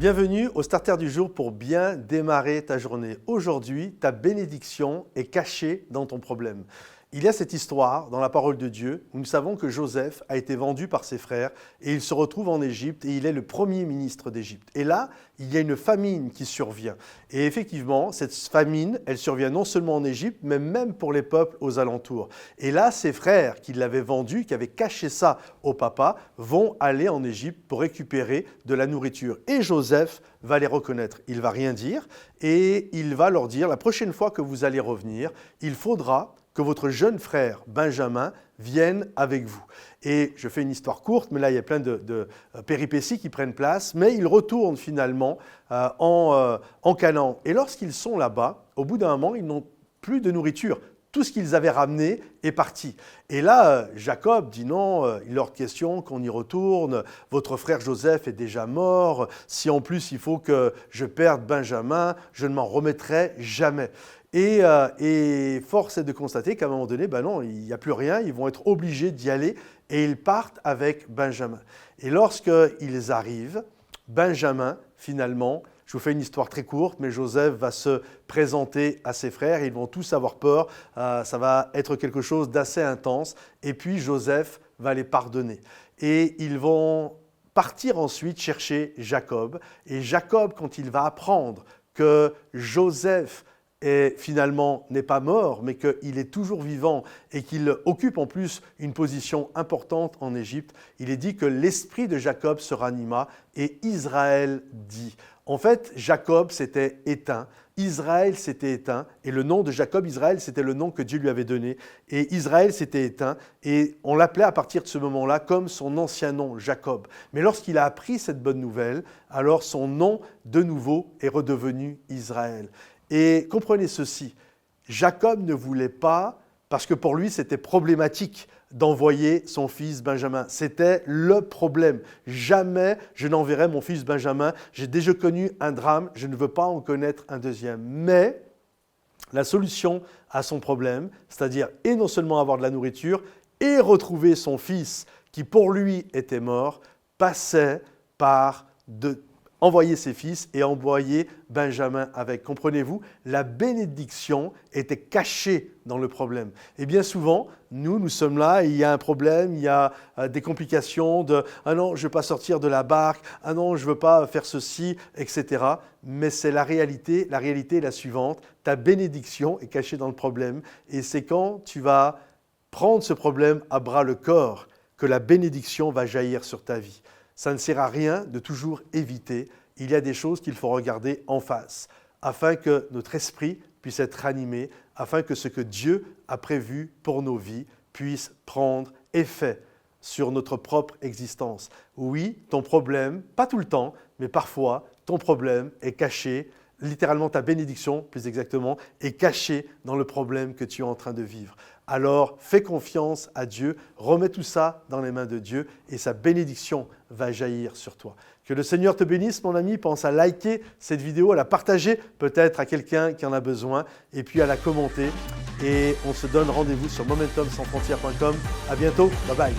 Bienvenue au Starter du jour pour bien démarrer ta journée. Aujourd'hui, ta bénédiction est cachée dans ton problème. Il y a cette histoire dans la parole de Dieu où nous savons que Joseph a été vendu par ses frères et il se retrouve en Égypte et il est le premier ministre d'Égypte. Et là, il y a une famine qui survient. Et effectivement, cette famine, elle survient non seulement en Égypte, mais même pour les peuples aux alentours. Et là, ses frères qui l'avaient vendu, qui avaient caché ça au papa, vont aller en Égypte pour récupérer de la nourriture. Et Joseph va les reconnaître. Il ne va rien dire et il va leur dire, la prochaine fois que vous allez revenir, il faudra que votre jeune frère Benjamin vienne avec vous. Et je fais une histoire courte, mais là il y a plein de péripéties qui prennent place, mais ils retournent finalement en Canaan. Et lorsqu'ils sont là-bas, au bout d'un moment, ils n'ont plus de nourriture. Tout ce qu'ils avaient ramené est parti. Et là, Jacob dit non, il est hors de question qu'on y retourne, votre frère Joseph est déjà mort, si en plus il faut que je perde Benjamin, je ne m'en remettrai jamais. Et force est de constater qu'à un moment donné, non, il n'y a plus rien, ils vont être obligés d'y aller et ils partent avec Benjamin. Et lorsqu'ils arrivent, Benjamin, finalement, je vous fais une histoire très courte, mais Joseph va se présenter à ses frères, ils vont tous avoir peur, ça va être quelque chose d'assez intense, et puis Joseph va les pardonner. Et ils vont partir ensuite chercher Jacob, et Jacob, quand il va apprendre que Joseph finalement n'est pas mort, mais qu'il est toujours vivant et qu'il occupe en plus une position importante en Égypte, il est dit que l'esprit de Jacob se ranima et Israël dit. En fait, Jacob s'était éteint, Israël s'était éteint, et le nom de Jacob, Israël, c'était le nom que Dieu lui avait donné, et Israël s'était éteint, et on l'appelait à partir de ce moment-là comme son ancien nom, Jacob. Mais lorsqu'il a appris cette bonne nouvelle, alors son nom, de nouveau, est redevenu Israël. Et comprenez ceci, Jacob ne voulait pas, parce que pour lui c'était problématique d'envoyer son fils Benjamin. C'était le problème. Jamais je n'enverrai mon fils Benjamin. J'ai déjà connu un drame, je ne veux pas en connaître un deuxième. Mais la solution à son problème, c'est-à-dire et non seulement avoir de la nourriture et retrouver son fils qui pour lui était mort, passait par envoyer ses fils et envoyer Benjamin avec. Comprenez-vous, la bénédiction était cachée dans le problème. Et bien souvent, nous sommes là, et il y a un problème, il y a des complications de « Ah non, je ne veux pas sortir de la barque, ah non, je ne veux pas faire ceci, etc. » Mais c'est la réalité est la suivante, ta bénédiction est cachée dans le problème et c'est quand tu vas prendre ce problème à bras le corps que la bénédiction va jaillir sur ta vie. Ça ne sert à rien de toujours éviter. Il y a des choses qu'il faut regarder en face, afin que notre esprit puisse être animé, afin que ce que Dieu a prévu pour nos vies puisse prendre effet sur notre propre existence. Oui, ton problème, pas tout le temps, mais parfois, ton problème est caché, littéralement ta bénédiction, plus exactement, est cachée dans le problème que tu es en train de vivre. Alors, fais confiance à Dieu, remets tout ça dans les mains de Dieu et sa bénédiction va jaillir sur toi. Que le Seigneur te bénisse, mon ami. Pense à liker cette vidéo, à la partager peut-être à quelqu'un qui en a besoin et puis à la commenter. Et on se donne rendez-vous sur momentumsansfrontières.com. À bientôt. Bye bye.